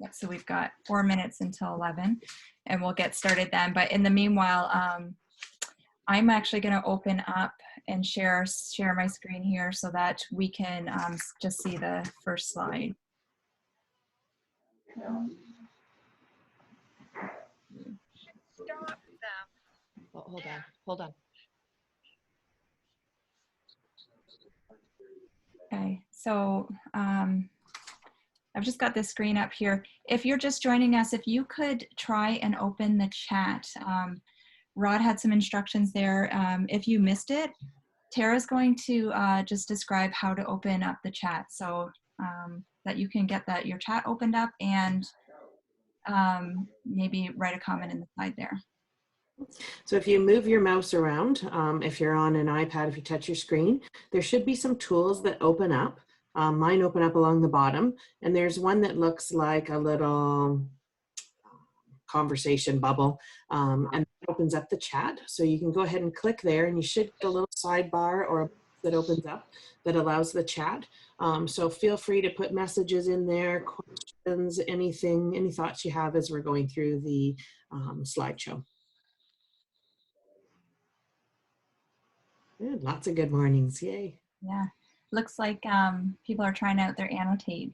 Yep, so we've got 4 minutes until 11 and we'll get started then. But in the meanwhile, I'm actually going to open up and share my screen here so that we can just see the first slide. Oh, hold on. Okay, so I've just got this screen up here. If you're just joining us, if you could try and open the chat. Rod had some instructions there. If you missed it, Tara's going to just describe how to open up the chat so that you can get your chat opened up and maybe write a comment in the side there. So if you move your mouse around, if you're on an iPad, if you touch your screen, there should be some tools that open up. Mine open up along the bottom, and there's one that looks like a little conversation bubble, and it opens up the chat. So you can go ahead and click there, and you should get a little sidebar or that opens up that allows the chat. So feel free to put messages in there, questions, anything, any thoughts you have as we're going through the slideshow. Good. Lots of good mornings. Yay. Yeah. Looks like people are trying out their annotate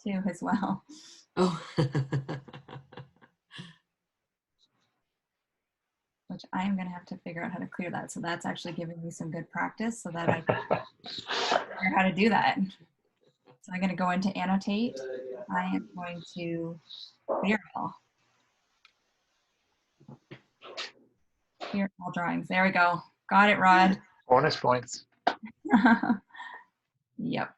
too as well. Oh. Which I am going to have to figure out how to clear that. So that's actually giving me some good practice so that I can figure out how to do that. So I'm going to go into annotate. I am going to clear all. Clear all drawings. There we go. Got it, Rod. Bonus points. Yep.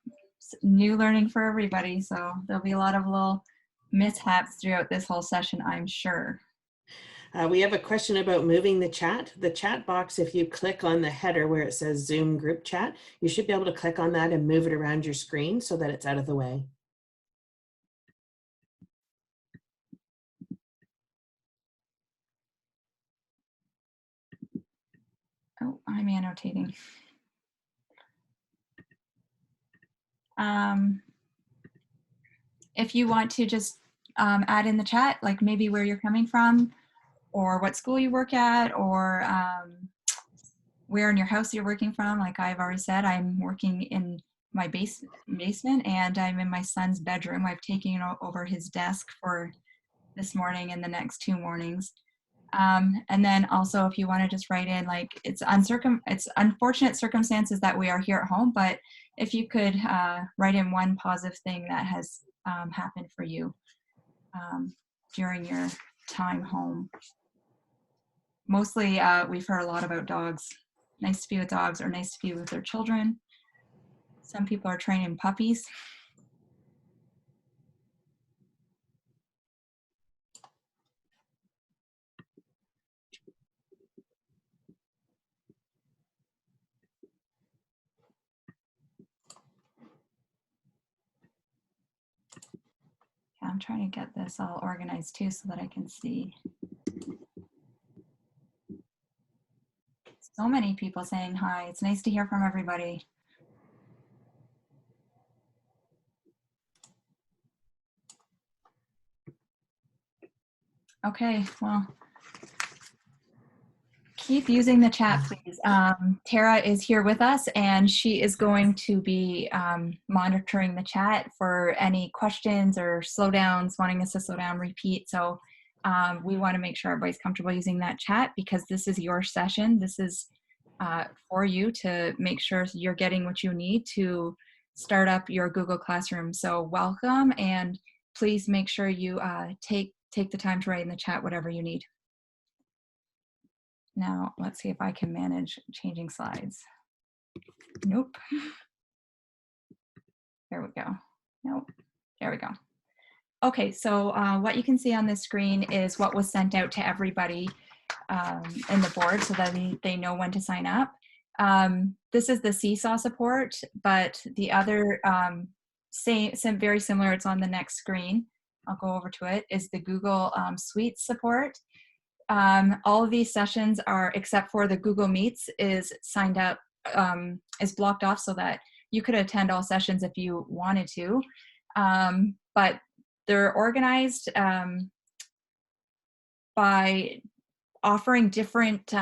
New learning for everybody. So there'll be a lot of little mishaps throughout this whole session, I'm sure. We have a question about moving the chat. The chat box, if you click on the header where it says Zoom group chat, you should be able to click on that and move it around your screen so that it's out of the way. Oh, I'm annotating. If you want to just add in the chat, like maybe where you're coming from or what school you work at or where in your house you're working from. Like I've already said, I'm working in my basement and I'm in my son's bedroom. I've taken over his desk for this morning and the next 2 mornings. And then also if you want to just write in, like it's unfortunate circumstances that we are here at home, but if you could write in one positive thing that has happened for you during your time home. Mostly we've heard a lot about dogs. Nice to be with dogs or nice to be with their children. Some people are training puppies. Yeah, I'm trying to get this all organized too so that I can see. So many people saying hi. It's nice to hear from everybody. Okay, well, keep using the chat, please. Tara is here with us and she is going to be monitoring the chat for any questions or slowdowns, wanting us to slow down, repeat. So we want to make sure everybody's comfortable using that chat because this is your session. This is for you to make sure you're getting what you need to start up your Google Classroom. So welcome, and please make sure you take the time to write in the chat whatever you need. Now, let's see if I can manage changing slides. Nope. There we go. Nope. There we go. Okay, so what you can see on this screen is what was sent out to everybody in the board so that they know when to sign up. This is the Seesaw support, but the other, very similar, it's on the next screen. I'll go over to it, is the Google Suite support. All of these sessions are, except for the Google Meets, is signed up, is blocked off so that you could attend all sessions if you wanted to. But they're organized by offering different,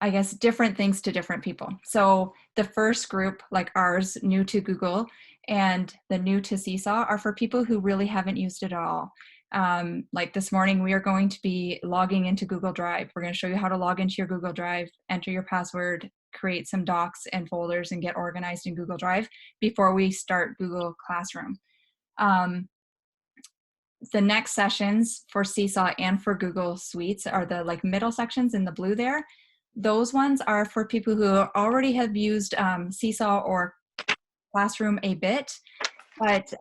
I guess, different things to different people. So the first group, like ours, new to Google, and the new to Seesaw, are for people who really haven't used it at all. Like this morning, we are going to be logging into Google Drive. We're going to show you how to log into your Google Drive, enter your password, create some docs and folders, and get organized in Google Drive before we start Google Classroom. The next sessions for Seesaw and for Google Suites are the like middle sections in the blue there. Those ones are for people who already have used Seesaw or Classroom a bit, but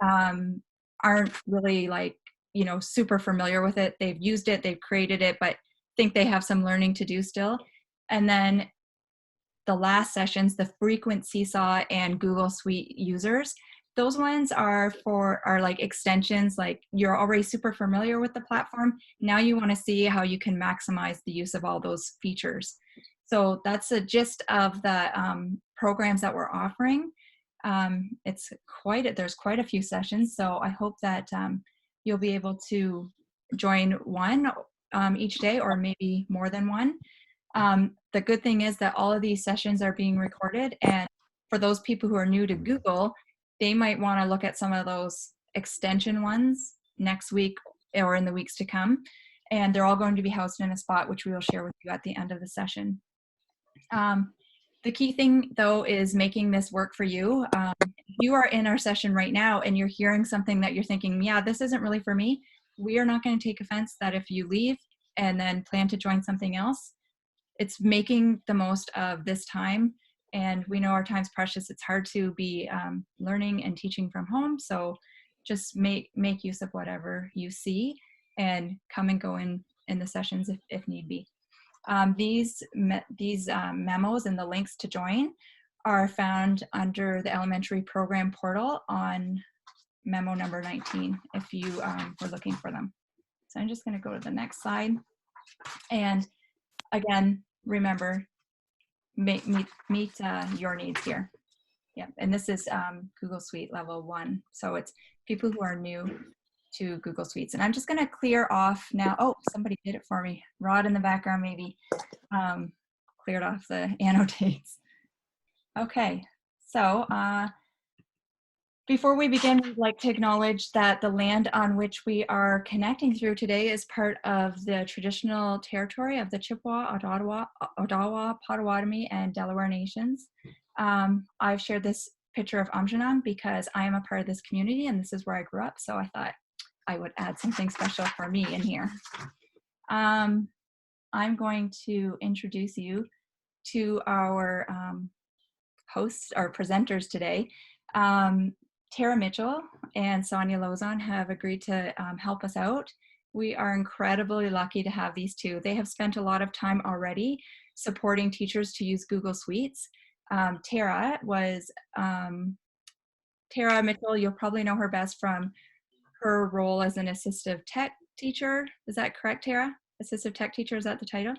aren't really like, you know, super familiar with it. They've used it, they've created it, but think they have some learning to do still. And then the last sessions, the frequent Seesaw and Google Suite users, those ones are like extensions, like you're already super familiar with the platform. Now you want to see how you can maximize the use of all those features. So that's the gist of the programs that we're offering. There's quite a few sessions, so I hope that you'll be able to join one each day, or maybe more than one. The good thing is that all of these sessions are being recorded, and for those people who are new to Google, they might want to look at some of those extension ones next week or in the weeks to come. And they're all going to be housed in a spot, which we will share with you at the end of the session. The key thing, though, is making this work for you. If you are in our session right now and you're hearing something that you're thinking, yeah, this isn't really for me, we are not going to take offense that if you leave and then plan to join something else. It's making the most of this time. And we know our time's precious. It's hard to be learning and teaching from home. So just make use of whatever you see and come and go in the sessions if need be. These memos and the links to join are found under the elementary program portal on memo number 19, if you were looking for them. So I'm just going to go to the next slide. And again, remember, meet your needs here. Yeah, and this is Google Suite level 1. So it's people who are new to Google Suites. And I'm just going to clear off now. Oh, somebody did it for me. Rod in the background maybe cleared off the annotates. Okay, so before we begin, we'd like to acknowledge that the land on which we are connecting through today is part of the traditional territory of the Chippewa, Odawa, Potawatomi, and Delaware nations. I've shared this picture of Amjanam because I am a part of this community and this is where I grew up, so I thought I would add something special for me in here. I'm going to introduce you to our hosts, our presenters today. Tara Mitchell and Sonia Lozon have agreed to help us out. We are incredibly lucky to have these two. They have spent a lot of time already supporting teachers to use Google Suites. Tara Mitchell, you'll probably know her best from her role as an assistive tech teacher. Is that correct, Tara? Assistive tech teacher, is that the title?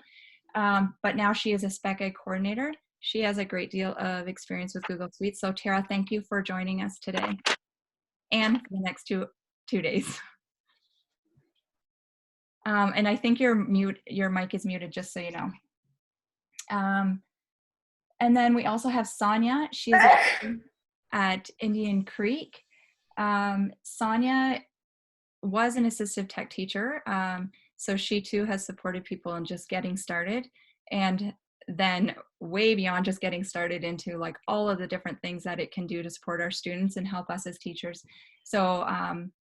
But now she is a spec ed coordinator. She has a great deal of experience with Google Suites. So Tara, thank you for joining us today and for the next two days. And I think your mic is muted, just so you know. And then we also have Sonia. She is at Indian Creek. Sonia was an assistive tech teacher. So she too has supported people in just getting started, and then way beyond just getting started into like all of the different things that it can do to support our students and help us as teachers. So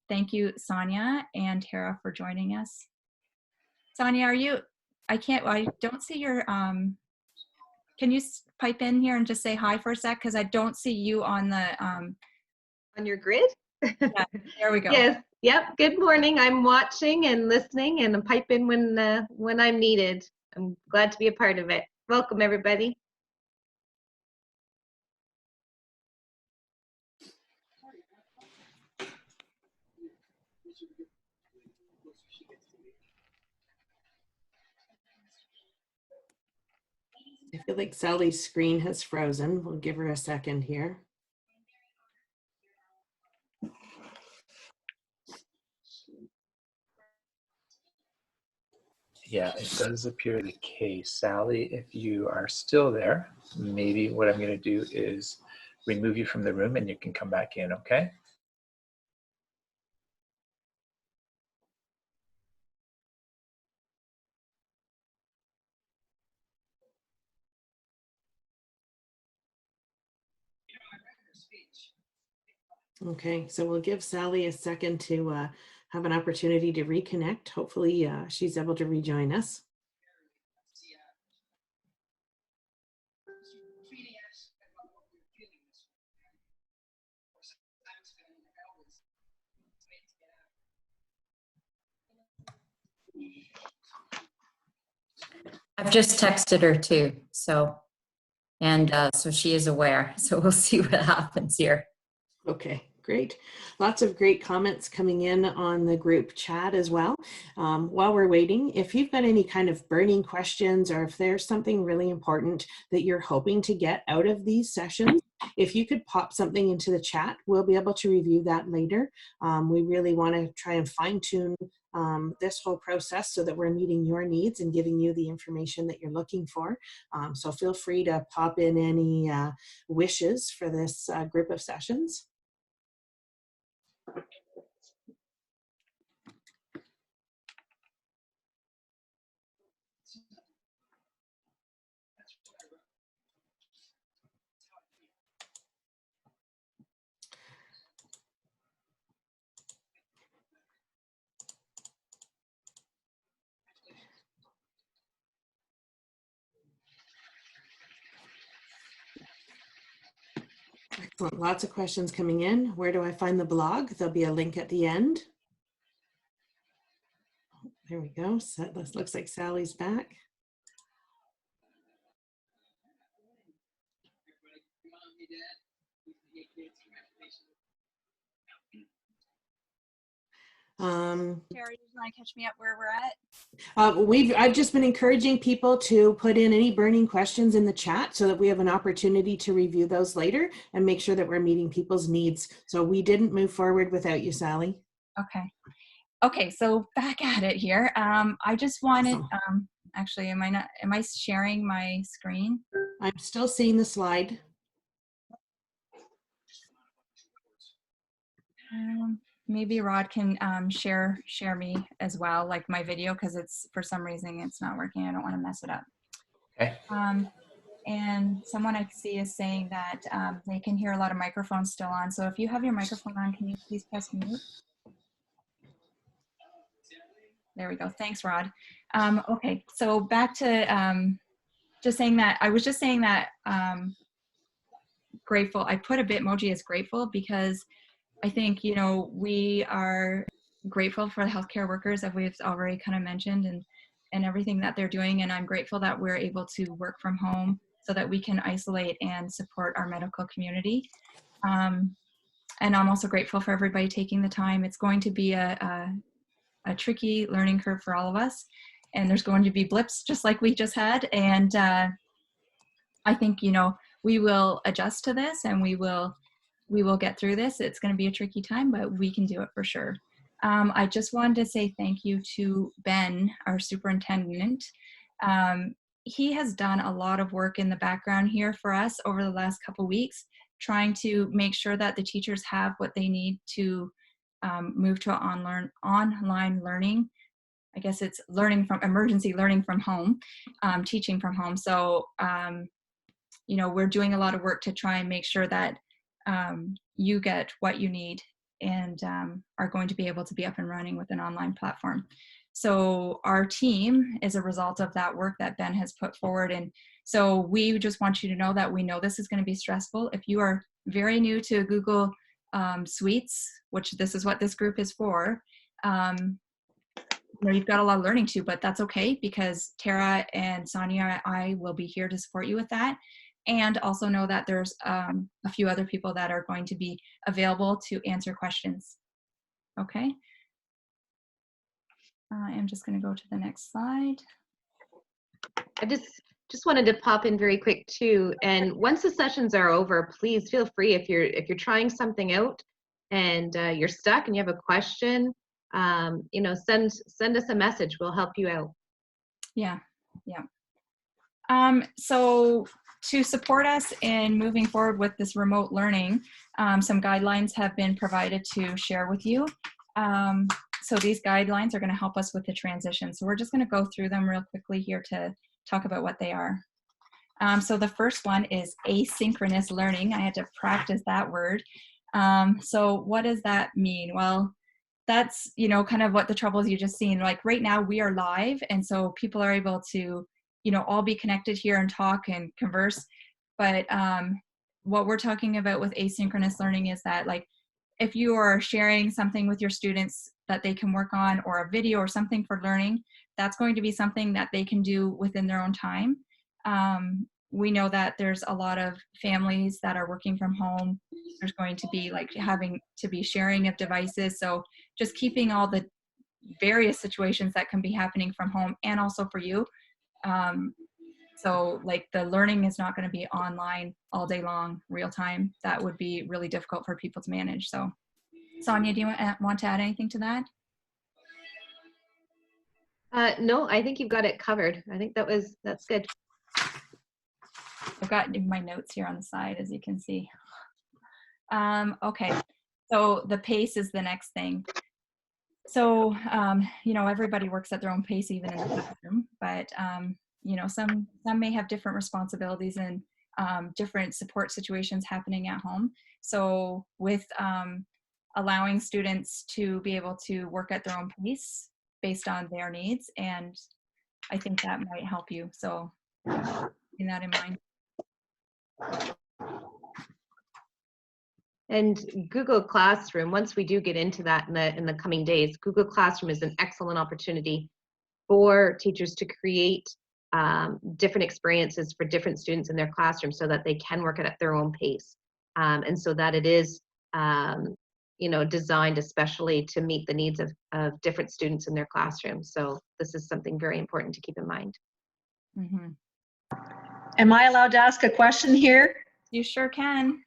thank you, Sonia and Tara, for joining us. Sonia, I don't see your, can you pipe in here and just say hi for a sec? Because I don't see you on the. On your grid? Yeah, there we go. Yes. Yep. Good morning. I'm watching and listening and I'm pipe in when I'm needed. I'm glad to be a part of it. Welcome, everybody. I feel like Sally's screen has frozen. We'll give her a second here. Yeah, it does appear the case. Sally, if you are still there, maybe what I'm going to do is remove you from the room and you can come back in, okay? Okay, so we'll give Sally a second to have an opportunity to reconnect. Hopefully she's able to rejoin us. I've just texted her too, so she is aware. So we'll see what happens here. Okay, great. Lots of great comments coming in on the group chat as well. While we're waiting, if you've got any kind of burning questions or if there's something really important that you're hoping to get out of these sessions, if you could pop something into the chat, we'll be able to review that later. We really want to try and fine tune this whole process so that we're meeting your needs and giving you the information that you're looking for. So feel free to pop in any wishes for this group of sessions. Excellent. Lots of questions coming in. Where do I find the blog? There'll be a link at the end. There we go. So this looks like Sally's back. Terry, do you want to catch me up where we're at? I've just been encouraging people to put in any burning questions in the chat so that we have an opportunity to review those later and make sure that we're meeting people's needs. So we didn't move forward without you, Sally. Okay. Okay, so back at it here. I just wanted, actually, am I sharing my screen? I'm still seeing the slide. Maybe Rod can share me as well, like my video, because it's for some reason it's not working. I don't want to mess it up. Okay. And someone I see is saying that they can hear a lot of microphones still on. So if you have your microphone on, can you please press mute? There we go. Thanks, Rod. Okay, so back to just saying that, I was just saying that grateful. I put a Bitmoji as grateful because I think, you know, we are grateful for the healthcare workers that we've already kind of mentioned and everything that they're doing. And I'm grateful that we're able to work from home so that we can isolate and support our medical community. And I'm also grateful for everybody taking the time. It's going to be a tricky learning curve for all of us. And there's going to be blips just like we just had. And I think, you know, we will adjust to this and we will get through this. It's going to be a tricky time, but we can do it for sure. I just wanted to say thank you to Ben, our superintendent. He has done a lot of work in the background here for us over the last couple weeks, trying to make sure that the teachers have what they need to move to online learning. I guess it's emergency learning from home, teaching from home. So, you know, we're doing a lot of work to try and make sure that you get what you need and are going to be able to be up and running with an online platform. So our team is a result of that work that Ben has put forward. And so we just want you to know that we know this is going to be stressful. If you are very new to Google Suites, which this is what this group is for, you know, you've got a lot of learning to, but that's okay because Tara and Sonia, I will be here to support you with that. And also know that there's a few other people that are going to be available to answer questions. Okay. I'm just going to go to the next slide. I just wanted to pop in very quick too. And once the sessions are over, please feel free if you're trying something out and you're stuck and you have a question, you know, send us a message. We'll help you out. Yeah, yeah. So to support us in moving forward with this remote learning, some guidelines have been provided to share with you. So these guidelines are going to help us with the transition. So we're just going to go through them real quickly here to talk about what they are. So the first one is asynchronous learning. I had to practice that word. So what does that mean? Well, that's, you know, kind of what the troubles you just seen. Like right now we are live, and so people are able to, you know, all be connected here and talk and converse. But what we're talking about with asynchronous learning is that, like, if you are sharing something with your students that they can work on, or a video or something for learning, that's going to be something that they can do within their own time. We know that there's a lot of families that are working from home. There's going to be like having to be sharing of devices. So just keeping all the various situations that can be happening from home and also for you. So like the learning is not going to be online all day long, real time. That would be really difficult for people to manage. So Sonia, do you want to add anything to that? No, I think you've got it covered. I think that's good. I've got my notes here on the side, as you can see. Okay, so the pace is the next thing. So, you know, everybody works at their own pace, even in the classroom, but, you know, some may have different responsibilities and different support situations happening at home. So with allowing students to be able to work at their own pace based on their needs, and I think that might help you. So keeping that in mind. And Google Classroom, once we do get into that in the coming days, Google Classroom is an excellent opportunity for teachers to create different experiences for different students in their classroom so that they can work at their own pace. And so that it is, you know, designed especially to meet the needs of different students in their classroom. So this is something very important to keep in mind. Mm-hmm. Am I allowed to ask a question here? You sure can.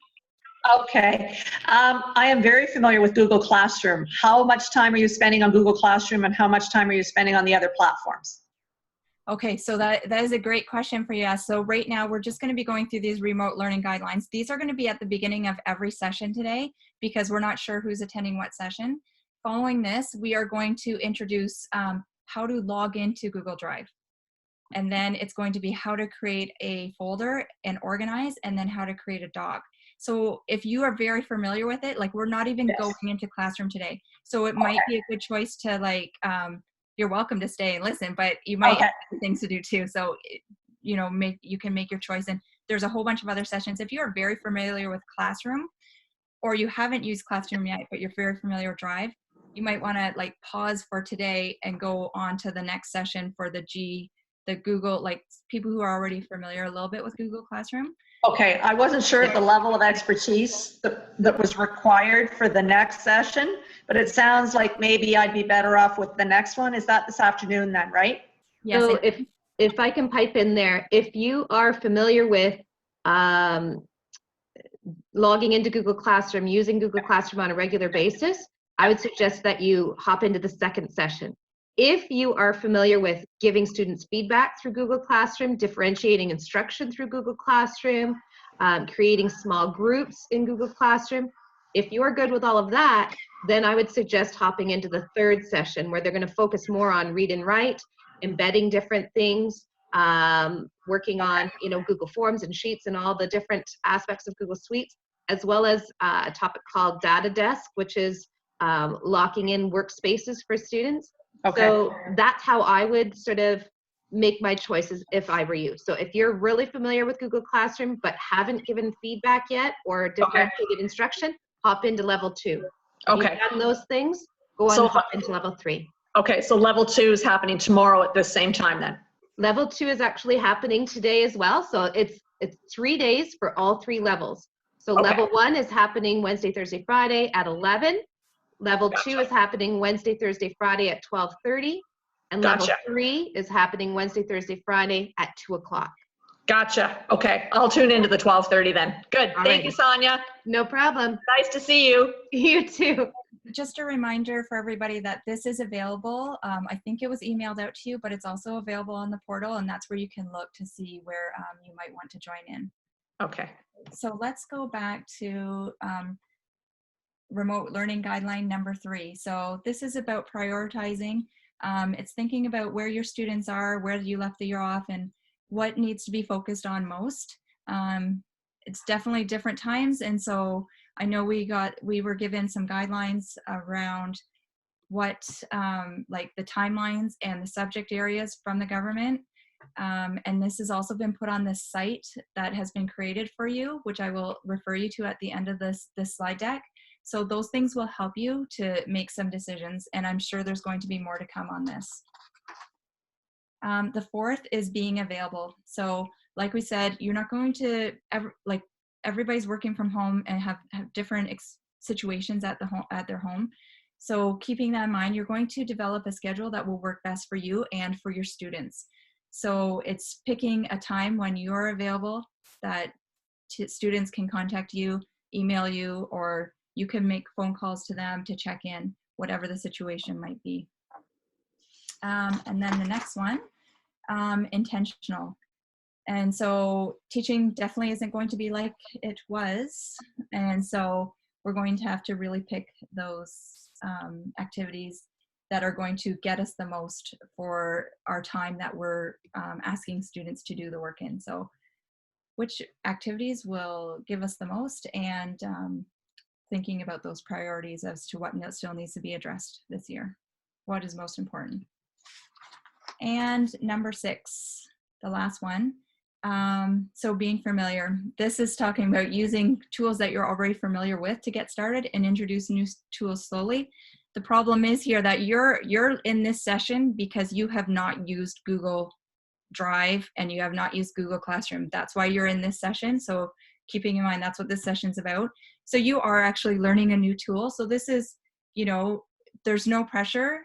Okay. I am very familiar with Google Classroom. How much time are you spending on Google Classroom, and how much time are you spending on the other platforms? Okay, so that is a great question for you. So right now we're just going to be going through these remote learning guidelines. These are going to be at the beginning of every session today because we're not sure who's attending what session. Following this, we are going to introduce how to log into Google Drive. And then it's going to be how to create a folder and organize, and then how to create a doc. So if you are very familiar with it, like we're not even going into Classroom today. So it might be a good choice to like, you're welcome to stay and listen, but you might have things to do too. So, you know, you can make your choice. And there's a whole bunch of other sessions. If you are very familiar with Classroom, or you haven't used Classroom yet, but you're very familiar with Drive, you might want to like pause for today and go on to the next session for the Google, like people who are already familiar a little bit with Google Classroom. Okay, I wasn't sure of the level of expertise that was required for the next session, but it sounds like maybe I'd be better off with the next one. Is that this afternoon then, right? Yes. So if I can pipe in there, if you are familiar with logging into Google Classroom, using Google Classroom on a regular basis, I would suggest that you hop into the second session. If you are familiar with giving students feedback through Google Classroom, differentiating instruction through Google Classroom, creating small groups in Google Classroom, if you're good with all of that, then I would suggest hopping into the third session where they're going to focus more on read and write, embedding different things, working on, you know, Google Forms and Sheets and all the different aspects of Google Suites, as well as a topic called Data Desk, which is locking in workspaces for students. Okay. So that's how I would sort of make my choices if I were you. So if you're really familiar with Google Classroom but haven't given feedback yet or differentiated instruction, hop into level 2. If you've done those things, go on and hop into level 3. Okay, so level 2 is happening tomorrow at the same time then? Level 2 is actually happening today as well. So it's 3 days for all 3 levels. So level 1 is happening Wednesday, Thursday, Friday at 11. Level 2 is happening Wednesday, Thursday, Friday at 12:30. And level 3 is happening Wednesday, Thursday, Friday at 2 o'clock. Gotcha. Okay, I'll tune into the 12:30 then. Good. Thank you, Alrighty. Sonia. No problem. Nice to see you. You too. Just a reminder for everybody that this is available. I think it was emailed out to you, but it's also available on the portal, and that's where you can look to see where you might want to join in. Okay. So let's go back to remote learning guideline number 3. So this is about prioritizing. It's thinking about where your students are, where you left the year off, and what needs to be focused on most. It's definitely different times, and so I know we were given some guidelines around what like the timelines and the subject areas from the government. And this has also been put on this site that has been created for you, which I will refer you to at the end of this slide deck. So those things will help you to make some decisions, and I'm sure there's going to be more to come on this. The 4th is being available. So like we said, you're not going to everybody's working from home and have different situations at their home. So keeping that in mind, you're going to develop a schedule that will work best for you and for your students. So it's picking a time when you're available that students can contact you, email you, or you can make phone calls to them to check in, whatever the situation might be. And then the next one, intentional. And so teaching definitely isn't going to be like it was. And so we're going to have to really pick those activities that are going to get us the most for our time that we're asking students to do the work in. So which activities will give us the most, and thinking about those priorities as to what still needs to be addressed this year. What is most important? And number 6, the last one. So being familiar. This is talking about using tools that you're already familiar with to get started and introduce new tools slowly. The problem is here that you're in this session because you have not used Google Drive and you have not used Google Classroom. That's why you're in this session. So keeping in mind that's what this session's about. So you are actually learning a new tool. So this is, there's no pressure.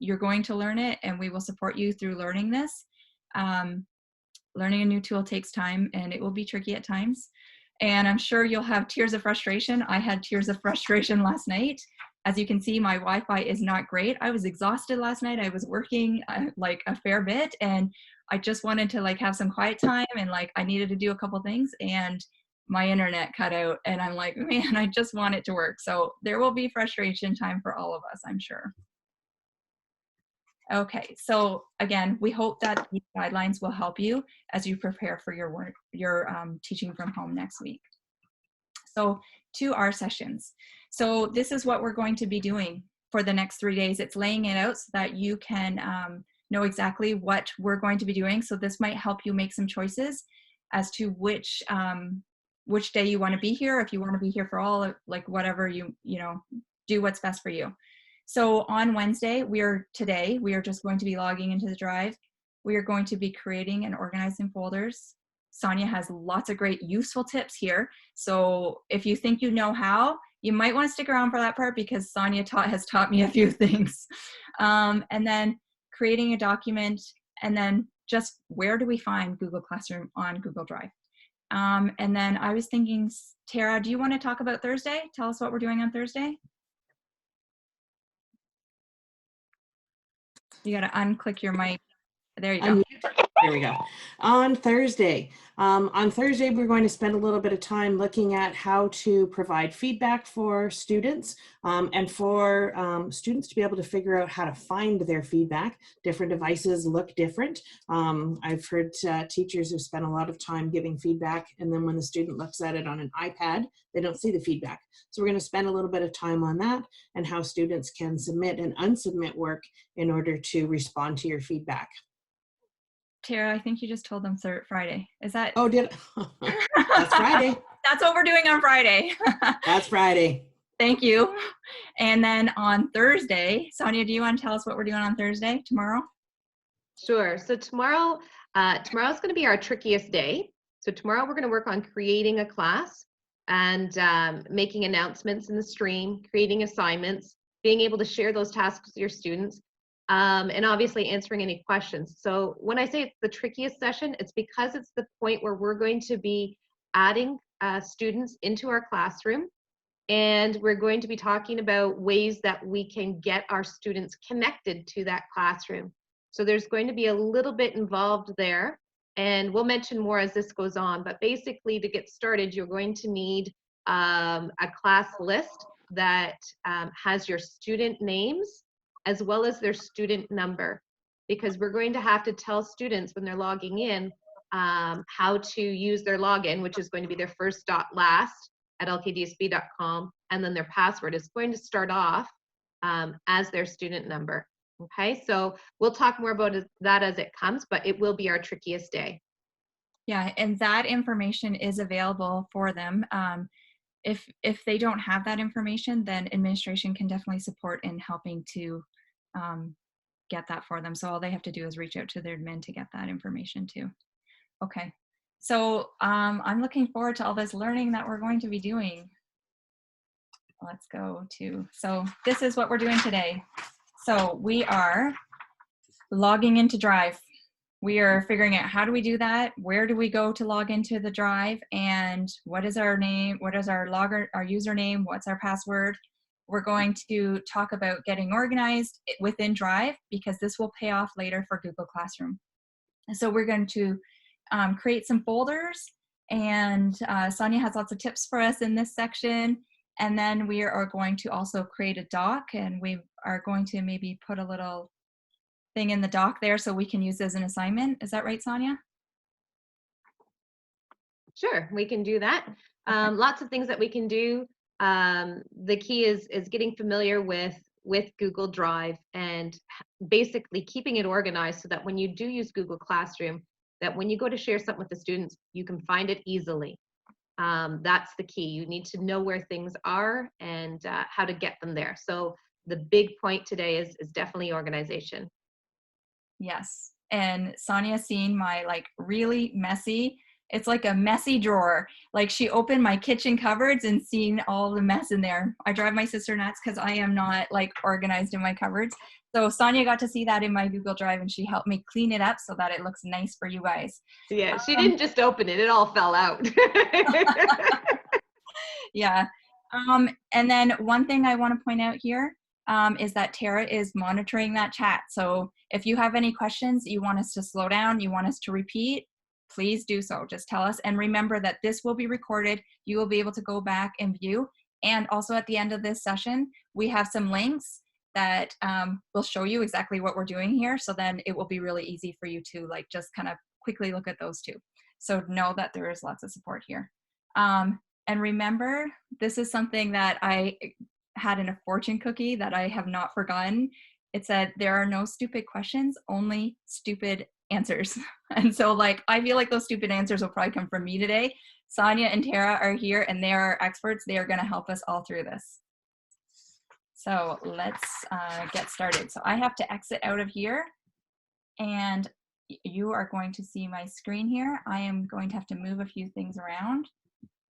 You're going to learn it, and we will support you through learning this. Learning a new tool takes time, and it will be tricky at times. And I'm sure you'll have tears of frustration. I had tears of frustration last night. As you can see, my Wi-Fi is not great. I was exhausted last night. I was working like a fair bit, and I just wanted to have some quiet time, and I needed to do a couple things, and my internet cut out, and I'm like, man, I just want it to work. So there will be frustration time for all of us, I'm sure. Okay, so again, we hope that these guidelines will help you as you prepare for your work, your teaching from home next week. So to our sessions. So this is what we're going to be doing for the next 3 days. It's laying it out so that you can know exactly what we're going to be doing. So this might help you make some choices as to which day you want to be here. If you want to be here for all, whatever you do what's best for you. So on Wednesday, we are just going to be logging into the Drive. We are going to be creating and organizing folders. Sonia has lots of great useful tips here. So if you think you know how, you might want to stick around for that part because Sonia has taught me a few things. And then creating a document, and then just where do we find Google Classroom on Google Drive? And then I was thinking, Tara, do you want to talk about Thursday? Tell us what we're doing on Thursday. You got to unclick your mic. There you go. There we go. On Thursday, we're going to spend a little bit of time looking at how to provide feedback for students and for students to be able to figure out how to find their feedback. Different devices look different. I've heard teachers who spend a lot of time giving feedback, and then when the student looks at it on an iPad, they don't see the feedback. So we're going to spend a little bit of time on that and how students can submit and unsubmit work in order to respond to your feedback. Tara, I think you just told them Friday. Is that? Oh, that's Friday. That's what we're doing on Friday. That's Friday. Thank you. And then on Thursday, Sonia, do you want to tell us what we're doing on Thursday, tomorrow? Sure. So tomorrow's going to be our trickiest day. So tomorrow we're going to work on creating a class and making announcements in the stream, creating assignments, being able to share those tasks with your students. and obviously answering any questions. So when I say it's the trickiest session, it's because it's the point where we're going to be adding students into our classroom, and we're going to be talking about ways that we can get our students connected to that classroom. So there's going to be a little bit involved there, and we'll mention more as this goes on, but basically to get started, you're going to need a class list that has your student names as well as their student number, because we're going to have to tell students when they're logging in how to use their login, which is going to be their first dot last at lkdsb.com, and then their password is going to start off as their student number. Okay, so we'll talk more about that as it comes, but it will be our trickiest day. Yeah, and that information is available for them. If they don't have that information, then administration can definitely support in helping to get that for them. So all they have to do is reach out to their admin to get that information too. Okay, so I'm looking forward to all this learning that we're going to be doing. Let's go to, so this is what we're doing today. So we are logging into Drive. We are figuring out how do we do that, where do we go to log into the Drive, and what is our name, what is our username, what's our password. We're going to talk about getting organized within Drive because this will pay off later for Google Classroom. So we're going to create some folders, and Sonia has lots of tips for us in this section. And then we are going to also create a doc, and we are going to maybe put a little thing in the doc there so we can use as an assignment. Is that right, Sonia? Sure, we can do that. Lots of things that we can do. The key is getting familiar with Google Drive and basically keeping it organized so that when you do use Google Classroom, that when you go to share something with the students, you can find it easily. That's the key. You need to know where things are and how to get them there. So the big point today is definitely organization. Yes, and Sonia's seen my like really messy, it's like a messy drawer. Like she opened my kitchen cupboards and seen all the mess in there. I drive my sister nuts because I am not like organized in my cupboards. So Sonia got to see that in my Google Drive, and she helped me clean it up so that it looks nice for you guys. Yeah, she didn't just open it, it all fell out. Yeah. And then one thing I want to point out here is that Tara is monitoring that chat. So if you have any questions, you want us to slow down, you want us to repeat, please do so. Just tell us. And remember that this will be recorded. You will be able to go back and view. And also at the end of this session, we have some links that will show you exactly what we're doing here. So then it will be really easy for you to like just kind of quickly look at those too. So know that there is lots of support here. And remember, this is something that I had in a fortune cookie that I have not forgotten. It said, there are no stupid questions, only stupid answers. And so like, I feel like those stupid answers will probably come from me today. Sonia and Tara are here and they are experts. They are gonna help us all through this. So let's get started. So I have to exit out of here, and you are going to see my screen here. I am going to have to move a few things around,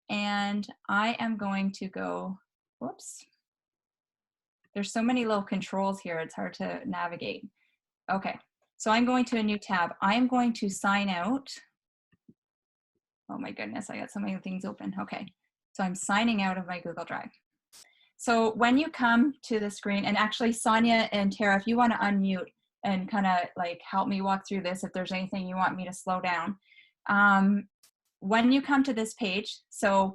and I am going to go, whoops. There's so many little controls here, it's hard to navigate. Okay, so I'm going to a new tab. I am going to sign out. Oh my goodness, I got so many things open. Okay, so I'm signing out of my Google Drive. So when you come to the screen, and actually Sonia and Tara, if you want to unmute and kind of like help me walk through this, if there's anything you want me to slow down. When you come to this page, so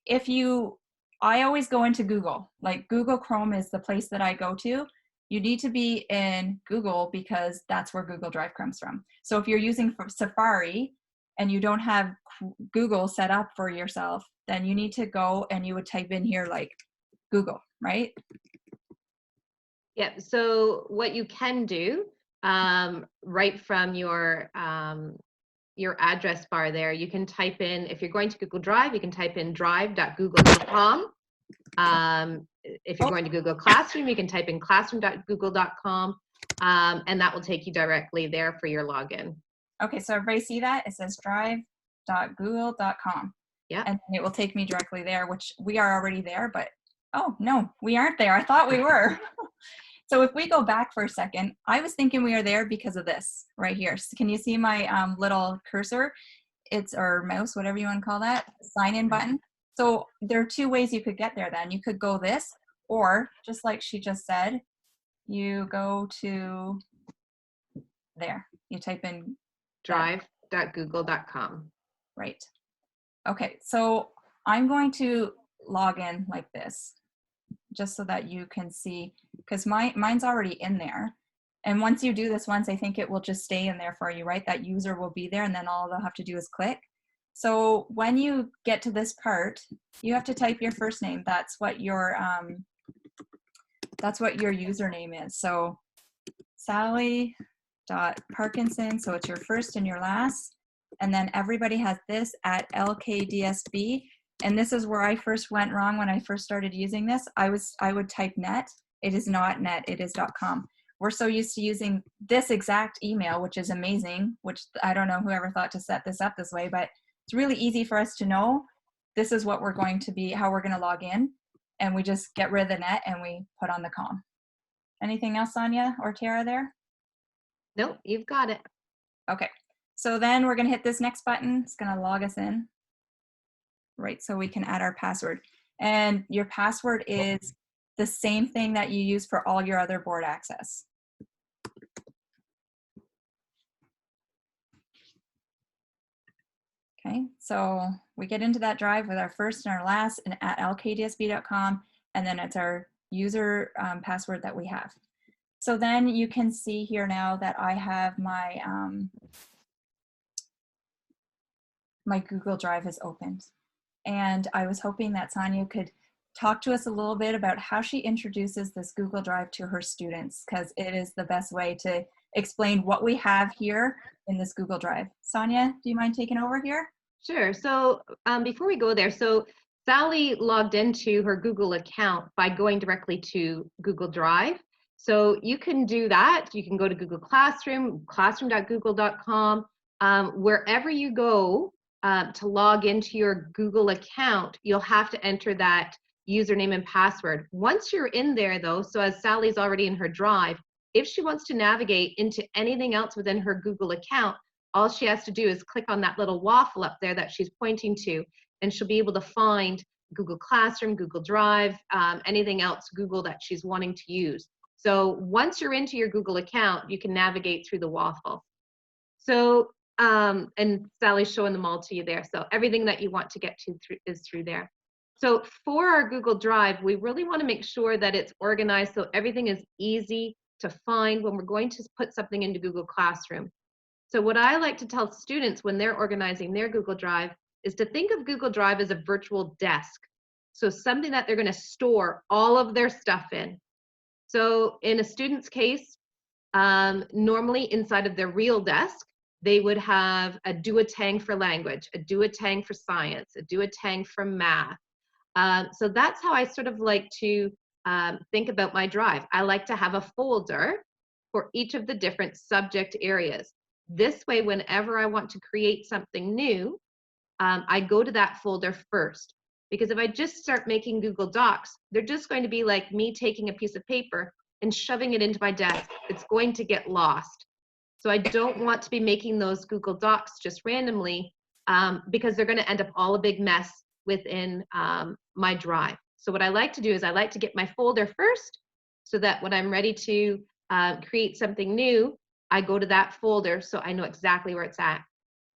if you, I always go into Google, like Google Chrome is the place that I go to. You need to be in Google because that's where Google Drive comes from. So if you're using Safari and you don't have Google set up for yourself, then you need to go and you would type in here like Google, right? Yeah, so what you can do right from your address bar there, you can type in, if you're going to Google Drive, you can type in drive.google.com. If you're going to Google Classroom, you can type in classroom.google.com, and that will take you directly there for your login. Okay, so everybody see that? It says drive.google.com. Yeah. And it will take me directly there, which we are already there, but oh no, we aren't there. I thought we were. So if we go back for a second, I was thinking we are there because of this right here. So can you see my little cursor? It's, or mouse, whatever you want to call that, sign in button. So there are two ways you could get there then. You could go this, or just like she just said, you go to there. You type in drive.google.com. right. Okay, so I'm going to log in like this, just so that you can see, because mine's already in there. And once you do this once, I think it will just stay in there for you, right? That user will be there, and then all they'll have to do is click. So when you get to this part, you have to type your first name. That's what your username is. So Sally.Parkinson, so it's your first and your last. And then everybody has this at LKDSB. And this is where I first went wrong when I first started using this. I would type net. It is not net, it is .com. We're so used to using this exact email, which is amazing, which I don't know whoever thought to set this up this way, but it's really easy for us to know this is what we're going to be, how we're going to log in. And we just get rid of the net and we put on the com. Anything else, Sonia or Tara there? Nope, you've got it. Okay, so then we're going to hit this next button. It's going to log us in, right? So we can add our password. And your password is the same thing that you use for all your other board access. Okay, so we get into that drive with our first and our last and at lkdsb.com, and then it's our user password that we have. So then you can see here now that I have my my Google Drive is opened. And I was hoping that Sonia could talk to us a little bit about how she introduces this Google Drive to her students, because it is the best way to explain what we have here in this Google Drive. Sonia, do you mind taking over here? Sure. So before we go there, so Sally logged into her Google account by going directly to Google Drive. So you can do that. You can go to Google Classroom, classroom.google.com. Wherever you go to log into your Google account, you'll have to enter that username and password. Once you're in there though, so as Sally's already in her Drive, if she wants to navigate into anything else within her Google account, all she has to do is click on that little waffle up there that she's pointing to, and she'll be able to find Google Classroom, Google Drive, anything else Google that she's wanting to use. So once you're into your Google account, you can navigate through the waffle. So, and Sally's showing them all to you there. So everything that you want to get to is through there. So for our Google Drive, we really want to make sure that it's organized so everything is easy to find when we're going to put something into Google Classroom. So what I like to tell students when they're organizing their Google Drive is to think of Google Drive as a virtual desk. So something that they're going to store all of their stuff in. So in a student's case, normally inside of their real desk, they would have a duotang for language, a duotang for science, a duotang for math. So that's how I sort of like to think about my drive. I like to have a folder for each of the different subject areas. This way, whenever I want to create something new, I go to that folder first. Because if I just start making Google Docs, they're just going to be like me taking a piece of paper and shoving it into my desk. It's going to get lost. So I don't want to be making those Google Docs just randomly because they're going to end up all a big mess within my drive. So what I like to do is I like to get my folder first so that when I'm ready to create something new, I go to that folder so I know exactly where it's at.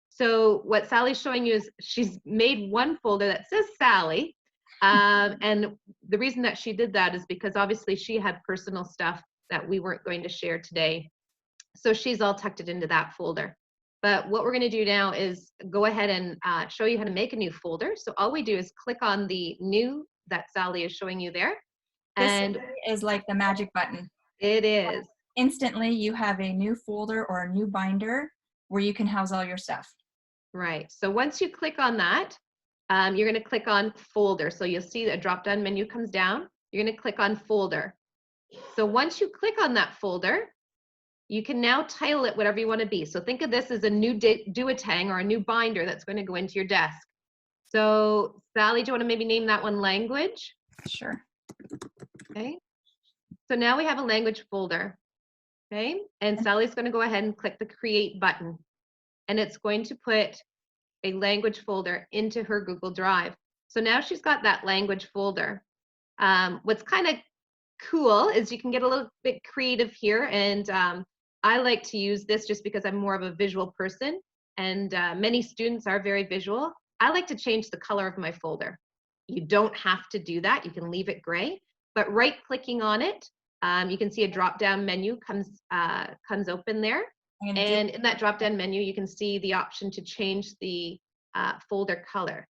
So what Sally's showing you is she's made one folder that says Sally. And the reason that she did that is because obviously she had personal stuff that we weren't going to share today. So she's all tucked it into that folder. But what we're going to do now is go ahead and show you how to make a new folder. So all we do is click on the new that Sally is showing you there. And this is like the magic button. It is. Instantly, you have a new folder or a new binder where you can house all your stuff. Right. So once you click on that, you're going to click on folder. So you'll see a drop-down menu comes down. You're going to click on folder. So once you click on that folder, you can now title it whatever you want to be. So think of this as a new duotang or a new binder that's going to go into your desk. So Sally, do you want to maybe name that one language? Sure. Okay. So now we have a language folder, okay? And Sally's going to go ahead and click the create button, and it's going to put a language folder into her Google Drive. So now she's got that language folder. What's kind of cool is you can get a little bit creative here, and I like to use this just because I'm more of a visual person, and many students are very visual. I like to change the color of my folder. You don't have to do that. You can leave it gray, but right-clicking on it, you can see a drop-down menu comes open there. And in that drop-down menu, you can see the option to change the folder color.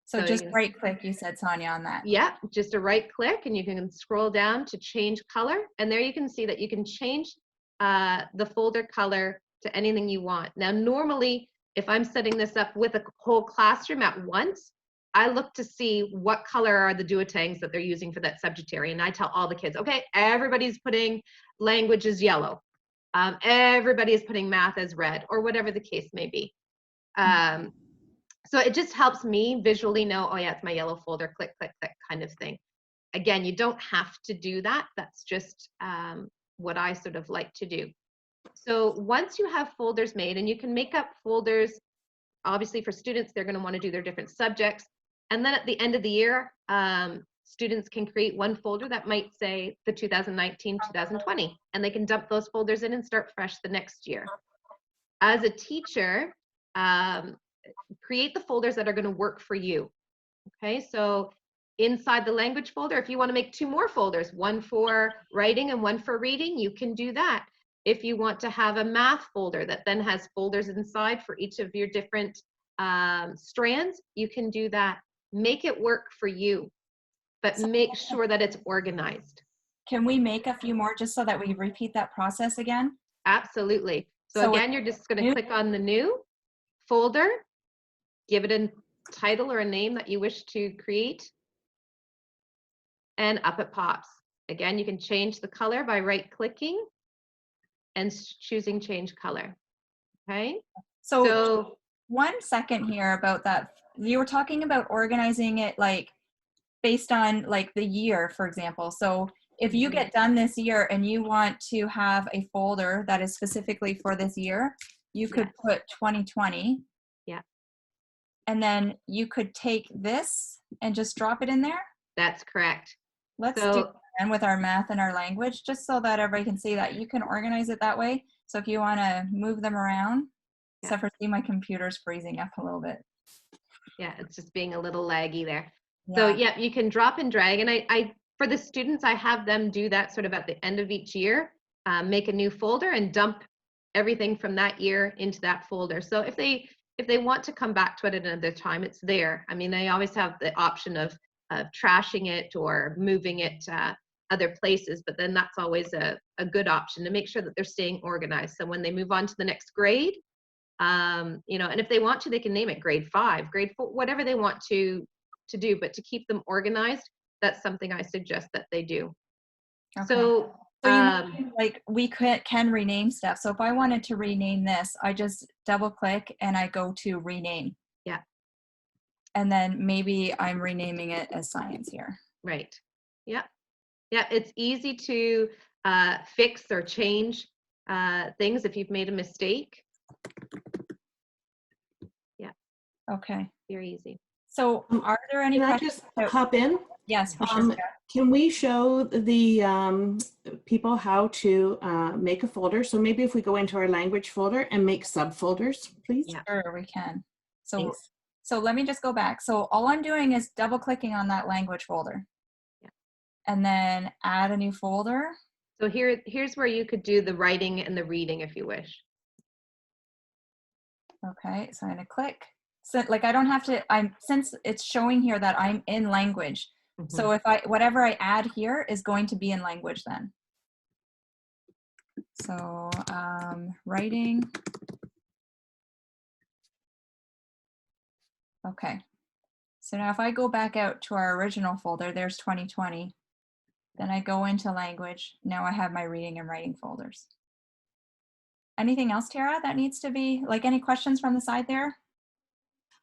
So just right-click, you said, Sonia, on that. Yeah, just a right-click, and you can scroll down to change color. And there you can see that you can change the folder color to anything you want. Now, normally, if I'm setting this up with a whole classroom at once, I look to see what color are the duotangs that they're using for that subject area. And I tell all the kids, okay, everybody's putting language as yellow. Everybody is putting math as red, or whatever the case may be. So it just helps me visually know, oh yeah, it's my yellow folder, click, click, click kind of thing. Again, you don't have to do that. That's just what I sort of like to do. So once you have folders made, and you can make up folders, obviously for students, they're going to want to do their different subjects. And then at the end of the year, students can create one folder that might say the 2019-2020, and they can dump those folders in and start fresh the next year. As a teacher, create the folders that are going to work for you. Okay, so inside the language folder, if you want to make 2 more folders, one for writing and one for reading, you can do that. If you want to have a math folder that then has folders inside for each of your different strands, you can do that. Make it work for you, but make sure that it's organized. Can we make a few more just so that we repeat that process again? Absolutely. So again, you're just going to click on the new folder, give it a title or a name that you wish to create, and up it pops. Again, you can change the color by right-clicking and choosing change color. Okay? So 1 second here about that. You were talking about organizing it like based on like the year, for example. So if you get done this year and you want to have a folder that is specifically for this year, you could put 2020. Yeah. And then you could take this and just drop it in there? That's correct. Let's do it then with our math and our language, just so that everybody can see that you can organize it that way. So if you want to move them around, except for see my computer's freezing up a little bit. Yeah, it's just being a little laggy there. Yeah. So yeah, you can drop and drag. And I for the students, I have them do that sort of at the end of each year, make a new folder and dump everything from that year into that folder. So if they want to come back to it at another time, it's there. I mean, they always have the option of trashing it or moving it to other places, but then that's always a good option to make sure that they're staying organized. So when they move on to the next grade, you know, and if they want to, they can name it grade 5, grade 4, whatever they want to do, but to keep them organized, that's something I suggest that they do. Okay. So you know, like we can rename stuff. So if I wanted to rename this, I just double click and I go to rename. Yeah. And then maybe I'm renaming it as science here. Right. Yeah. Yeah. It's easy to fix or change things if you've made a mistake. Yeah. Okay. Very easy. So are there any Can I questions? just hop in? Yes, for sure. Can we show the people how to make a folder? So maybe if we go into our language folder and make subfolders, please. Yeah. Sure, we can. So, Thanks. so let me just go back. So all I'm doing is double clicking on that language folder. Yeah. And then add a new folder. So here's where you could do the writing and the reading if you wish. Okay, so I'm gonna click. So like I don't have to, since it's showing here that I'm in language. Mm-hmm. So if whatever I add here is going to be in language then. So writing. Okay. So now if I go back out to our original folder, there's 2020. Then I go into language. Now I have my reading and writing folders. Anything else, Tara, that needs to be, like any questions from the side there?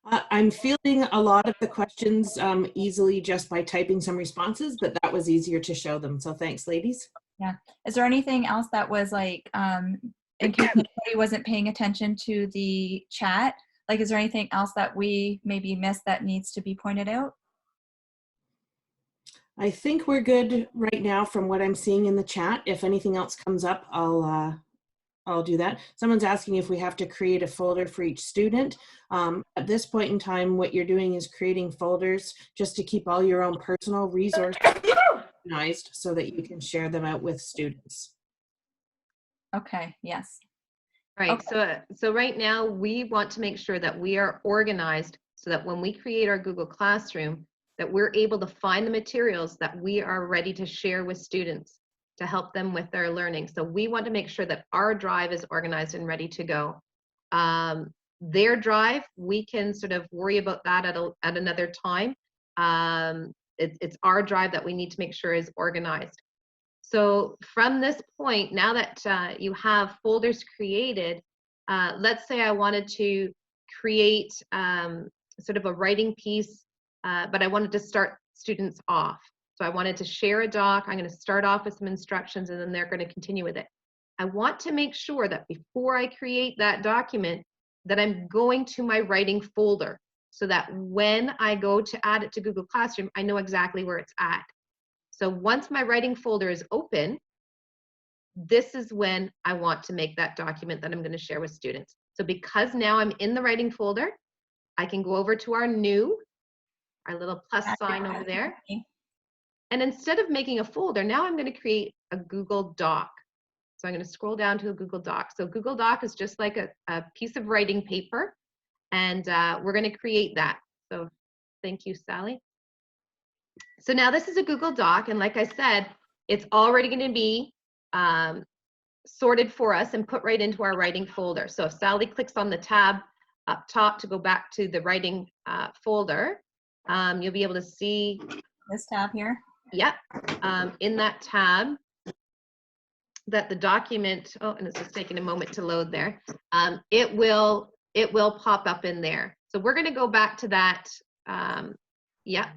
I'm fielding a lot of the questions easily just by typing some responses, but that was easier to show them. So thanks, ladies. Yeah. Is there anything else that was like, in case anybody wasn't paying attention to the chat, like, is there anything else that we maybe missed that needs to be pointed out? I think we're good right now from what I'm seeing in the chat. If anything else comes up, I'll do that. Someone's asking if we have to create a folder for each student. At this point in time, what you're doing is creating folders just to keep all your own personal resources organized so that you can share them out with students. Okay, yes. Right, Okay. so right now we want to make sure that we are organized so that when we create our Google Classroom, that we're able to find the materials that we are ready to share with students to help them with their learning. So we want to make sure that our drive is organized and ready to go. Their drive, we can sort of worry about that at another time. It's our drive that we need to make sure is organized. So from this point, now that you have folders created, let's say I wanted to create sort of a writing piece, but I wanted to start students off. So I wanted to share a doc. I'm going to start off with some instructions, and then they're going to continue with it. I want to make sure that before I create that document, that I'm going to my writing folder so that when I go to add it to Google Classroom, I know exactly where it's at. So once my writing folder is open, this is when I want to make that document that I'm going to share with students. So because now I'm in the writing folder, I can go over to our little plus sign over there. And instead of making a folder, now I'm going to create a Google Doc. So I'm going to scroll down to a Google Doc. So Google Doc is just like a piece of writing paper, and we're going to create that. So thank you, Sally. So now this is a Google Doc, and like I said, it's already going to be sorted for us and put right into our writing folder. So if Sally clicks on the tab up top to go back to the writing folder, you'll be able to see This tab here. Yep, in that tab, that the document, oh, and it's just taking a moment to load there, it will pop up in there. So we're going to go back to that. Yeah,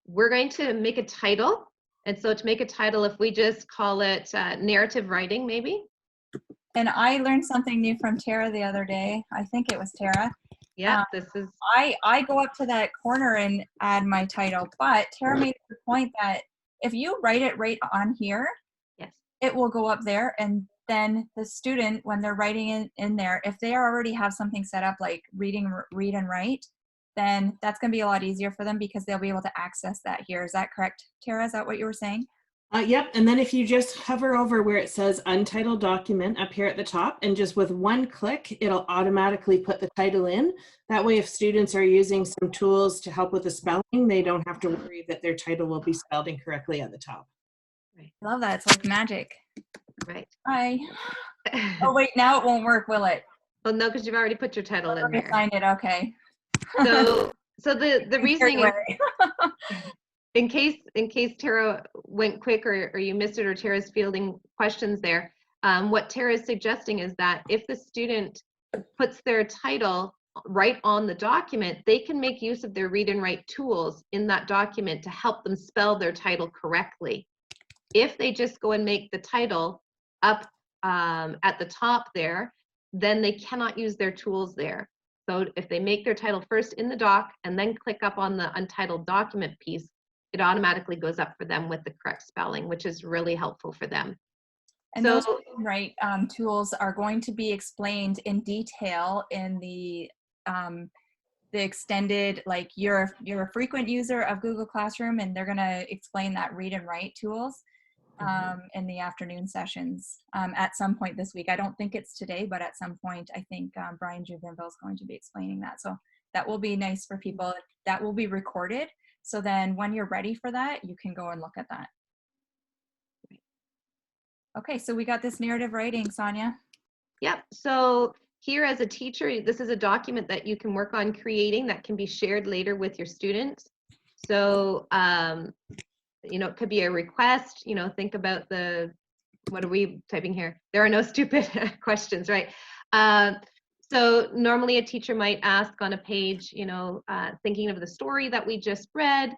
we're going to make a title. And so to make a title, if we just call it narrative writing, maybe. And I learned something new from Tara the other day. I think it was Tara. Yeah, this is. I go up to that corner and add my title, but Tara made the point that if you write it right on here, Yes, it will go up there, and then the student, when they're writing in there, if they already have something set up like read and write, then that's going to be a lot easier for them because they'll be able to access that here. Is that correct, Tara? Is that what you were saying? Yep, and then if you just hover over where it says Untitled Document up here at the top, and just with one click, it'll automatically put the title in. That way, if students are using some tools to help with the spelling, they don't have to worry that their title will be spelled incorrectly at the top. right. I love that. It's like magic. Right. Hi. Oh, wait, now it won't work, will it? Well, no, because you've already put your title in there. Find it, okay. So the reasoning is, in case Tara went quick or you missed it or Tara's fielding questions there, what Tara is suggesting is that if the student puts their title right on the document, they can make use of their read and write tools in that document to help them spell their title correctly. If they just go and make the title up at the top there, then they cannot use their tools there. So if they make their title first in the doc and then click up on the Untitled Document piece, it automatically goes up for them with the correct spelling, which is really helpful for them. And those right tools are going to be explained in detail in the extended, like you're a frequent user of Google Classroom, and they're going to explain that read and write tools in the afternoon sessions at some point this week. I don't think it's today, but at some point I think Brian Jubenville is going to be explaining that. So that will be nice for people. That will be recorded. So then when you're ready for that, you can go and look at that. Okay, so we got this narrative writing, Sonia. Yep, so here as a teacher, this is a document that you can work on creating that can be shared later with your students. So, you know, it could be a request, you know, think about what are we typing here? There are no stupid questions, right? So normally a teacher might ask on a page, you know, thinking of the story that we just read,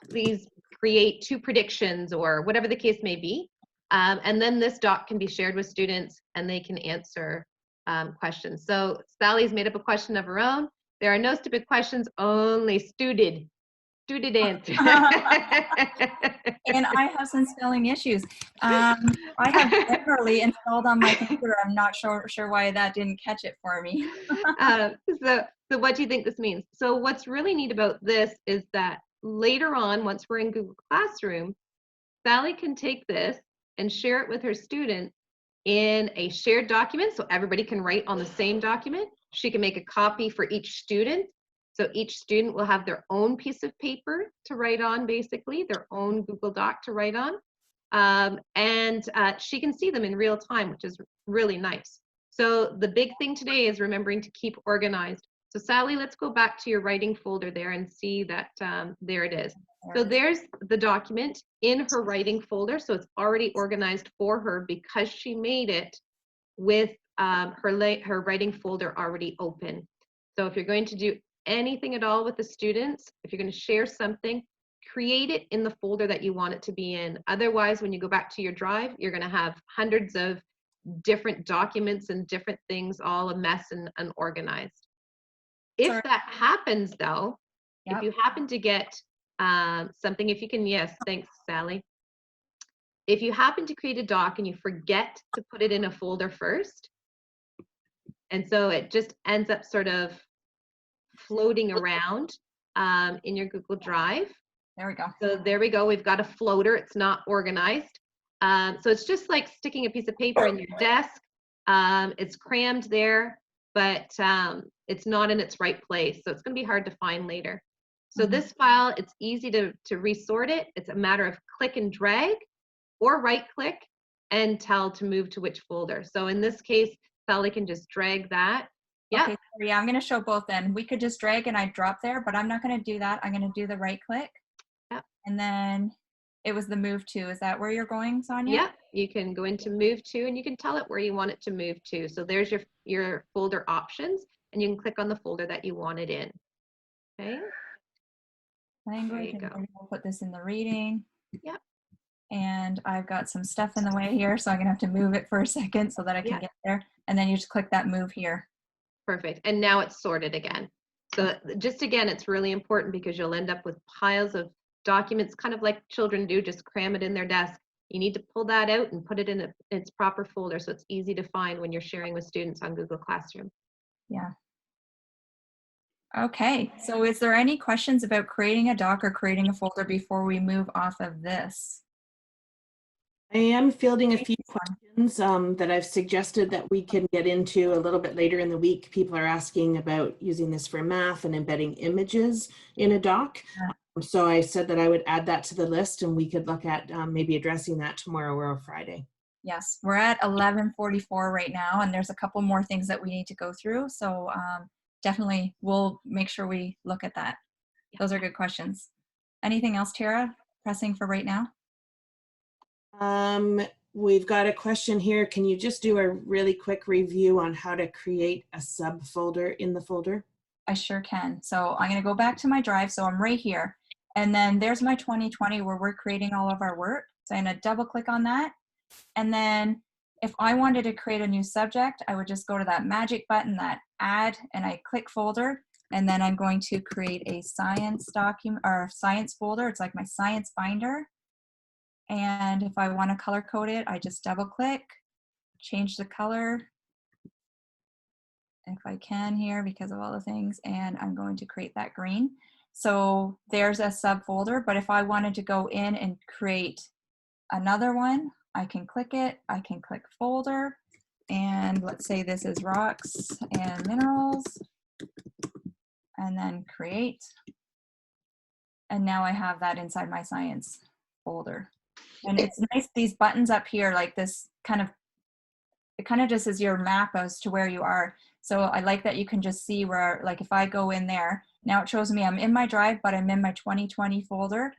please create 2 predictions or whatever the case may be. And then this doc can be shared with students and they can answer questions. So Sally's made up a question of her own. There are no stupid questions, only student answers. And I have some spelling issues. I have Grammarly installed on my computer. I'm not sure why that didn't catch it for me. So what do you think this means? So what's really neat about this is that later on, once we're in Google Classroom, Sally can take this and share it with her student in a shared document, so everybody can write on the same document. She can make a copy for each student. So each student will have their own piece of paper to write on, basically, their own Google Doc to write on. And she can see them in real time, which is really nice. So the big thing today is remembering to keep organized. So Sally, let's go back to your writing folder there and see that there it is. So there's the document in her writing folder. So it's already organized for her because she made it with her writing folder already open. So if you're going to do anything at all with the students, if you're going to share something, create it in the folder that you want it to be in. Otherwise, when you go back to your drive, you're going to have hundreds of different documents and different things, all a mess and unorganized. If that happens though, if you happen to get something, if you can, yes, thanks, Sally. If you happen to create a doc and you forget to put it in a folder first, and so it just ends up sort of floating around in your Google Drive. There we go. So there we go. We've got a floater. It's not organized. So it's just like sticking a piece of paper in your desk. It's crammed there, but it's not in its right place. So it's going to be hard to find later. So this file, it's easy to resort it. It's a matter of click and drag or right click and tell to move to which folder. So in this case, Sally can just drag that. Yeah. Okay, so yeah, I'm going to show both then. We could just drag and I drop there, but I'm not going to do that. I'm going to do the right click. Yep. And then it was the move to. Is that where you're going, Sonia? Yeah, you can go into move to and you can tell it where you want it to move to. So there's your folder options and you can click on the folder that you want it in. Okay. Language, and go. then we'll put this in the reading. Yep. And I've got some stuff in the way here, so I'm gonna have to move it for a second so that I can get there. And then you just click that move here. Perfect. And now it's sorted again. So just again, it's really important because you'll end up with piles of documents, kind of like children do, just cram it in their desk. You need to pull that out and put it in its proper folder so it's easy to find when you're sharing with students on Google Classroom. Yeah. Okay, so is there any questions about creating a doc or creating a folder before we move off of this? I am fielding a few questions that I've suggested that we can get into a little bit later in the week. People are asking about using this for math and embedding images in a doc. So I said that I would add that to the list and we could look at maybe addressing that tomorrow or Friday. Yes, we're at 11:44 right now, and there's a couple more things that we need to go through. So definitely we'll make sure we look at that. Those are good questions. Anything else, Tara, pressing for right now? We've got a question here. Can you just do a really quick review on how to create a subfolder in the folder? I sure can. So I'm going to go back to my drive. So I'm right here. And then there's my 2020 where we're creating all of our work. So I'm going to double click on that. And then if I wanted to create a new subject, I would just go to that magic button, that add, and I click folder. And then I'm going to create a science document or science folder. It's like my science binder. And if I want to color code it, I just double click, change the color if I can here because of all the things, and I'm going to create that green. So there's a subfolder, but if I wanted to go in and create another one, I can click it, I can click folder, and let's say this is rocks and minerals, and then create. And now I have that inside my science folder. And it's nice, these buttons up here, like this kind of, it kind of just is your map as to where you are. So I like that you can just see where, like if I go in there, now it shows me I'm in my drive, but I'm in my 2020 folder.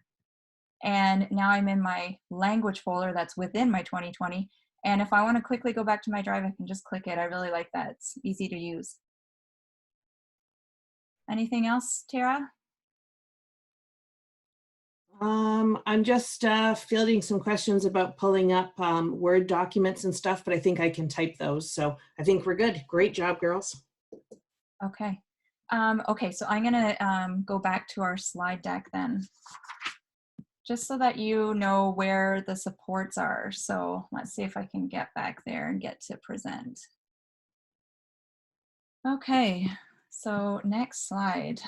And now I'm in my language folder that's within my 2020. And if I want to quickly go back to my drive, I can just click it. I really like that. It's easy to use. Anything else, Tara? I'm just fielding some questions about pulling up Word documents and stuff, but I think I can type those. So I think we're good. Great job, girls. Okay. Okay, so I'm gonna go back to our slide deck then, just so that you know where the supports are. So let's see if I can get back there and get to present. Okay, so next slide.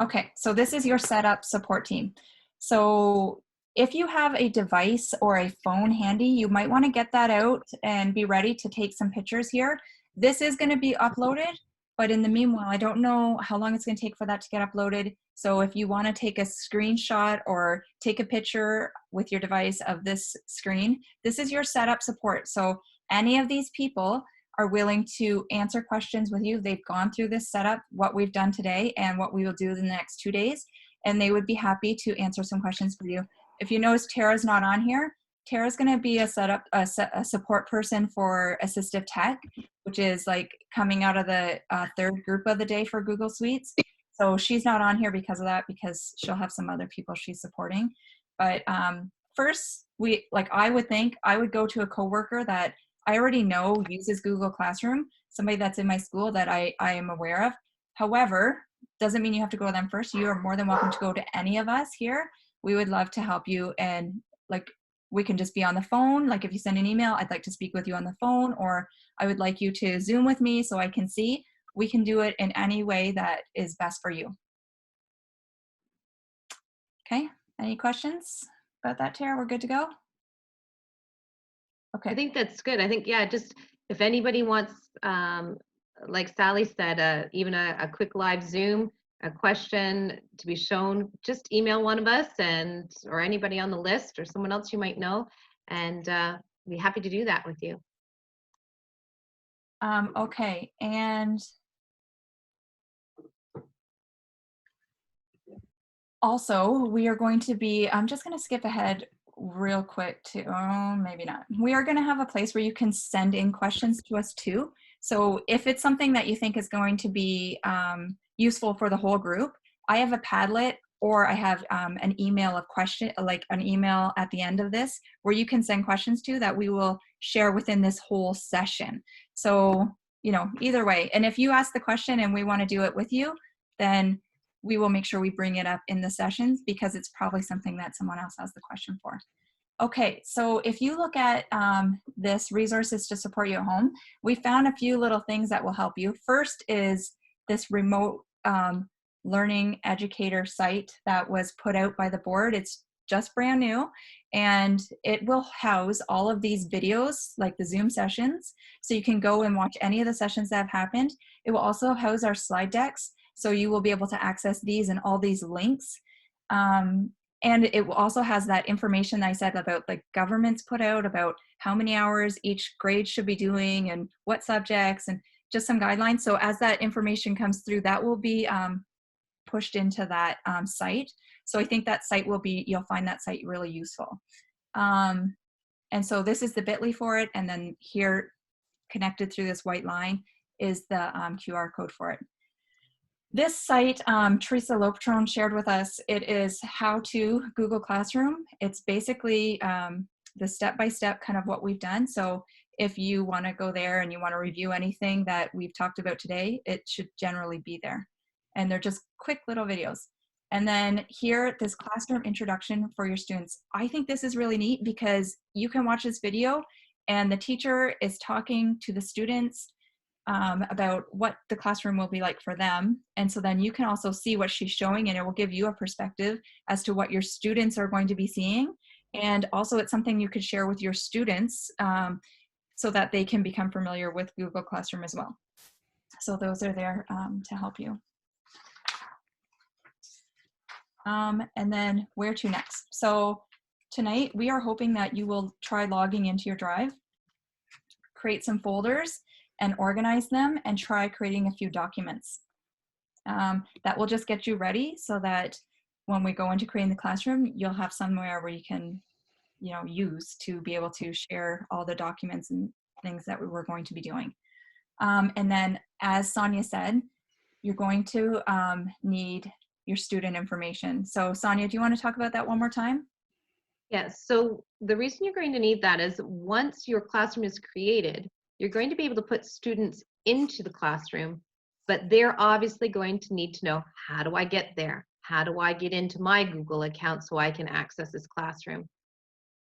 Okay, so this is your setup support team. So if you have a device or a phone handy, you might want to get that out and be ready to take some pictures here. This is going to be uploaded, but in the meanwhile, I don't know how long it's going to take for that to get uploaded. So if you want to take a screenshot or take a picture with your device of this screen, this is your setup support. So any of these people are willing to answer questions with you. They've gone through this setup, what we've done today and what we will do in the next 2 days, and they would be happy to answer some questions for you. If you notice Tara's not on here, Tara's gonna be a support person for assistive tech, which is like coming out of the third group of the day for Google Suites. So she's not on here because of that, because she'll have some other people she's supporting. But first, I would think I would go to a coworker that I already know uses Google Classroom, somebody that's in my school that I am aware of. However, doesn't mean you have to go to them first. You are more than welcome to go to any of us here. We would love to help you, and like we can just be on the phone. Like if you send an email, I'd like to speak with you on the phone, or I would like you to Zoom with me so I can see. We can do it in any way that is best for you. Okay, any questions about that, Tara? We're good to go? Okay. I think that's good. I think, yeah, just if anybody wants, like Sally said, even a quick live Zoom, a question to be shown, just email one of us or anybody on the list or someone else you might know, and be happy to do that with you. Okay, and also we are going to be, I'm just going to skip ahead real quick to, oh, maybe not. We are going to have a place where you can send in questions to us too. So if it's something that you think is going to be useful for the whole group, I have a Padlet, or I have an email of question, like an email at the end of this where you can send questions to that we will share within this whole session. So, you know, either way. And if you ask the question and we want to do it with you, then we will make sure we bring it up in the sessions, because it's probably something that someone else has the question for. Okay, so if you look at this resources to support you at home, we found a few little things that will help you. First is this remote learning educator site that was put out by the board. It's just brand new, and it will house all of these videos, like the Zoom sessions, so you can go and watch any of the sessions that have happened. It will also house our slide decks, so you will be able to access these and all these links. And it also has that information I said about like governments put out about how many hours each grade should be doing and what subjects, and just some guidelines. So as that information comes through, that will be pushed into that site. So I think that site will be, you'll find that site really useful. And so this is the bit.ly for it. And then here, connected through this white line, is the QR code for it. This site, Teresa Lopatron shared with us, it is how to Google Classroom. It's basically the step-by-step kind of what we've done. So if you want to go there and you want to review anything that we've talked about today, it should generally be there. And they're just quick little videos. And then here, this classroom introduction for your students. I think this is really neat because you can watch this video and the teacher is talking to the students about what the classroom will be like for them. And so then you can also see what she's showing, and it will give you a perspective as to what your students are going to be seeing. And also it's something you could share with your students so that they can become familiar with Google Classroom as well. So those are there to help you. And then where to next? So tonight we are hoping that you will try logging into your Drive, create some folders and organize them, and try creating a few documents. That will just get you ready so that when we go into creating the classroom, you'll have somewhere where you can, you know, use to be able to share all the documents and things that we were going to be doing. And then, as Sonia said, you're going to need your student information. So Sonia, do you want to talk about that one more time? Yes, so the reason you're going to need that is once your classroom is created, you're going to be able to put students into the classroom, but they're obviously going to need to know, how do I get there? How do I get into my Google account so I can access this classroom?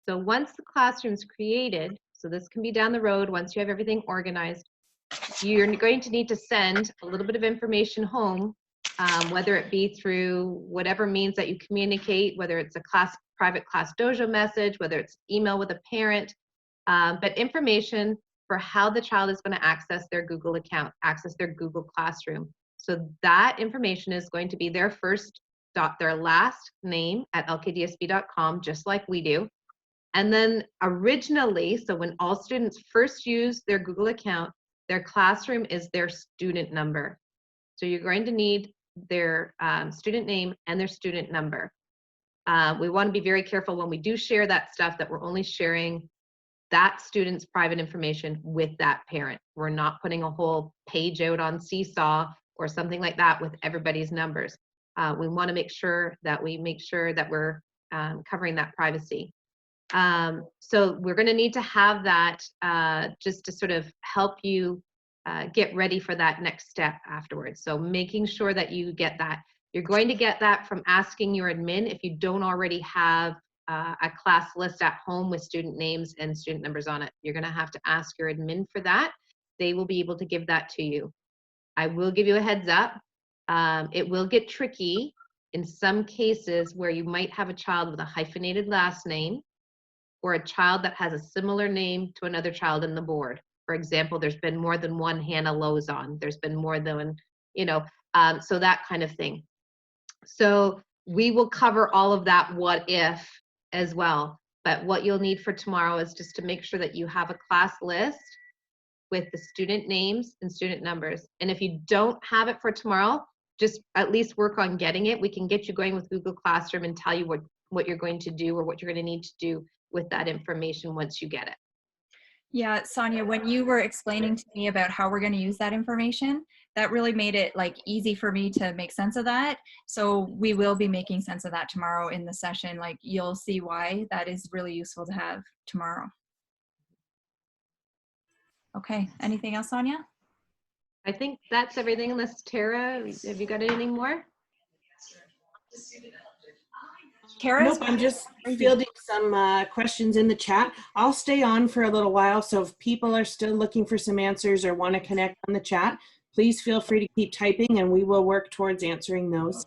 So once the classroom's created, so this can be down the road once you have everything organized, you're going to need to send a little bit of information home, whether it be through whatever means that you communicate, whether it's a private class dojo message, whether it's email with a parent, but information for how the child is going to access their Google account, access their Google Classroom. So that information is going to be their first their last name at lkdsb.com, just like we do. And then originally, so when all students first use their Google account, their classroom is their student number. So you're going to need their student name and their student number. We want to be very careful when we do share that stuff that we're only sharing that student's private information with that parent. We're not putting a whole page out on Seesaw or something like that with everybody's numbers. We want to make sure that we're covering that privacy. So we're going to need to have that just to sort of help you get ready for that next step afterwards. So making sure that you get that. You're going to get that from asking your admin if you don't already have a class list at home with student names and student numbers on it. You're going to have to ask your admin for that. They will be able to give that to you. I will give you a heads up. It will get tricky in some cases where you might have a child with a hyphenated last name or a child that has a similar name to another child in the board. For example, there's been more than one Hannah Lozon. There's been more than, so that kind of thing. So we will cover all of that what if as well. But what you'll need for tomorrow is just to make sure that you have a class list with the student names and student numbers. And if you don't have it for tomorrow, just at least work on getting it. We can get you going with Google Classroom and tell you what you're going to do or what you're going to need to do with that information once you get it. Yeah, Sonia, when you were explaining to me about how we're going to use that information, that really made it like easy for me to make sense of that. So we will be making sense of that tomorrow in the session. Like you'll see why that is really useful to have tomorrow. Okay, anything else, Sonia? I think that's everything unless Tara, have you got anything more? Kara's Nope, I'm just fielding some questions in the chat. I'll stay on for a little while, so if people are still looking for some answers or want to connect on the chat, please feel free to keep typing and we will work towards answering those.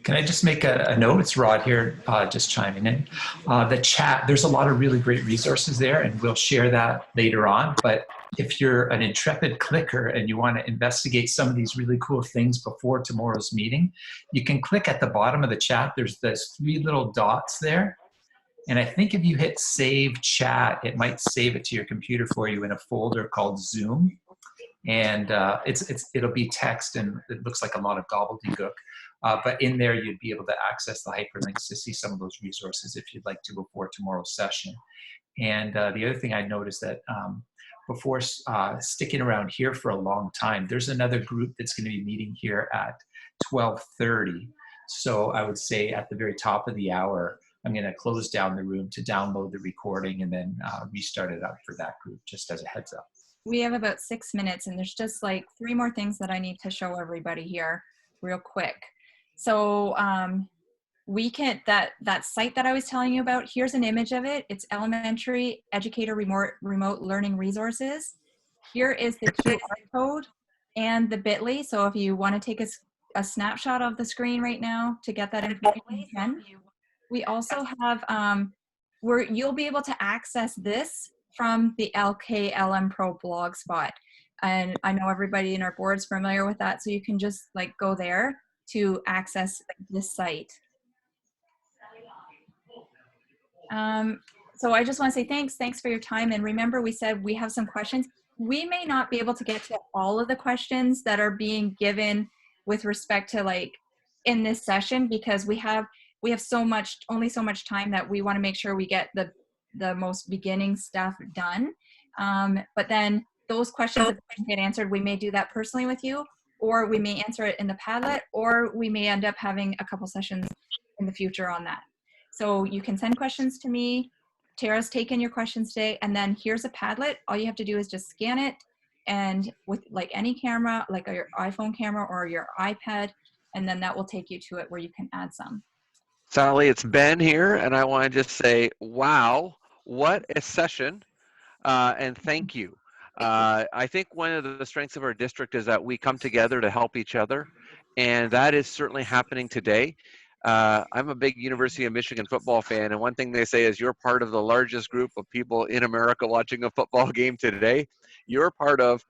Can I just make a note? It's Rod here, just chiming in. The chat, there's a lot of really great resources there, and we'll share that later on. But if you're an intrepid clicker and you want to investigate some of these really cool things before tomorrow's meeting, you can click at the bottom of the chat. There's those 3 little dots there. And I think if you hit Save Chat, it might save it to your computer for you in a folder called Zoom. And it'll be text, and it looks like a lot of gobbledygook. But in there, you'd be able to access the hyperlinks to see some of those resources if you'd like to before tomorrow's session. And the other thing I noticed that before sticking around here for a long time, there's another group that's going to be meeting here at 12:30. So I would say at the very top of the hour, I'm going to close down the room to download the recording and then restart it up for that group, just as a heads up. We have about 6 minutes and there's just like 3 more things that I need to show everybody here real quick. So we can, that site that I was telling you about, here's an image of it. It's Elementary Educator Remote Learning Resources. Here is the QR code and the bit.ly. So if you want to take a snapshot of the screen right now to get that information, you can. We also have, you'll be able to access this from the LKLM Pro blog spot. And I know everybody in our board's familiar with that, so you can just like go there to access this site. So I just want to say thanks for your time. And remember, we said we have some questions. We may not be able to get to all of the questions that are being given with respect to like in this session, because we have only so much time that we want to make sure we get the most beginning stuff done. But then those questions that get answered, we may do that personally with you, or we may answer it in the Padlet, or we may end up having a couple sessions in the future on that. So you can send questions to me. Tara's taken your questions today, and then here's a Padlet. All you have to do is just scan it, and with like any camera, like your iPhone camera or your iPad, and then that will take you to it where you can add some. Sally, it's Ben here, and I want to just say, wow, what a session, and thank you. I think one of the strengths of our district is that we come together to help each other, and that is certainly happening today. I'm a big University of Michigan football fan, and one thing they say is you're part of the largest group of people in America watching a football game today. You're part of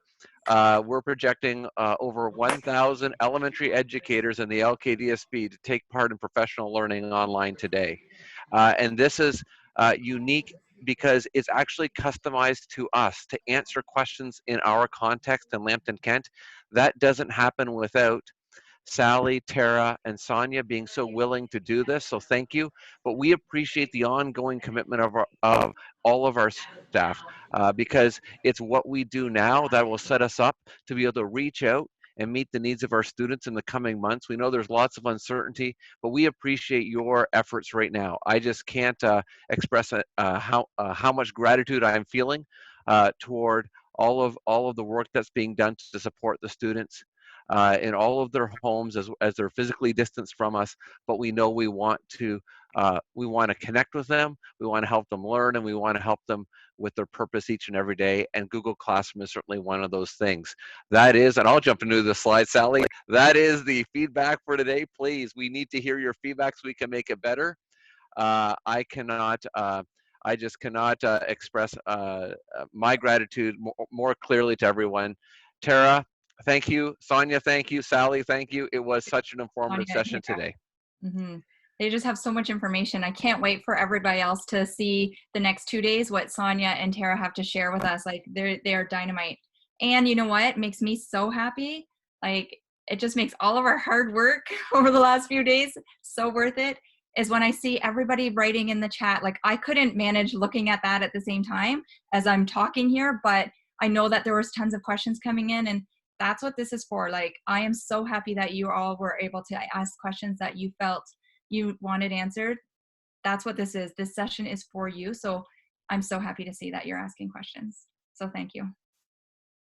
we're projecting over 1,000 elementary educators in the LKDSB to take part in professional learning online today. And this is unique because it's actually customized to us to answer questions in our context in Lambton, Kent. That doesn't happen without Sally, Tara, and Sonia being so willing to do this, so thank you. But we appreciate the ongoing commitment of all of our staff because it's what we do now that will set us up to be able to reach out and meet the needs of our students in the coming months. We know there's lots of uncertainty, but we appreciate your efforts right now. I just can't express how much gratitude I'm feeling toward all of the work that's being done to support the students in all of their homes as they're physically distanced from us, but we know we want to connect with them, we want to help them learn, and we want to help them with their purpose each and every day, and Google Classroom is certainly one of those things. That is, and I'll jump into the slide, Sally, that is the feedback for today. Please, we need to hear your feedback so we can make it better. I just cannot express my gratitude more clearly to everyone. Tara, thank you. Sonia, thank you. Sally, thank you. It was such an informative session today. Mm-hmm. They just have so much information. I can't wait for everybody else to see the next 2 days what Sonia and Tara have to share with us. Like they're dynamite. And you know what? It makes me so happy. Like it just makes all of our hard work over the last few days so worth it, is when I see everybody writing in the chat. Like I couldn't manage looking at that at the same time as I'm talking here, but I know that there was tons of questions coming in, and that's what this is for. Like, I am so happy that you all were able to ask questions that you felt you wanted answered. That's what this is. This session is for you. So I'm so happy to see that you're asking questions. So thank you.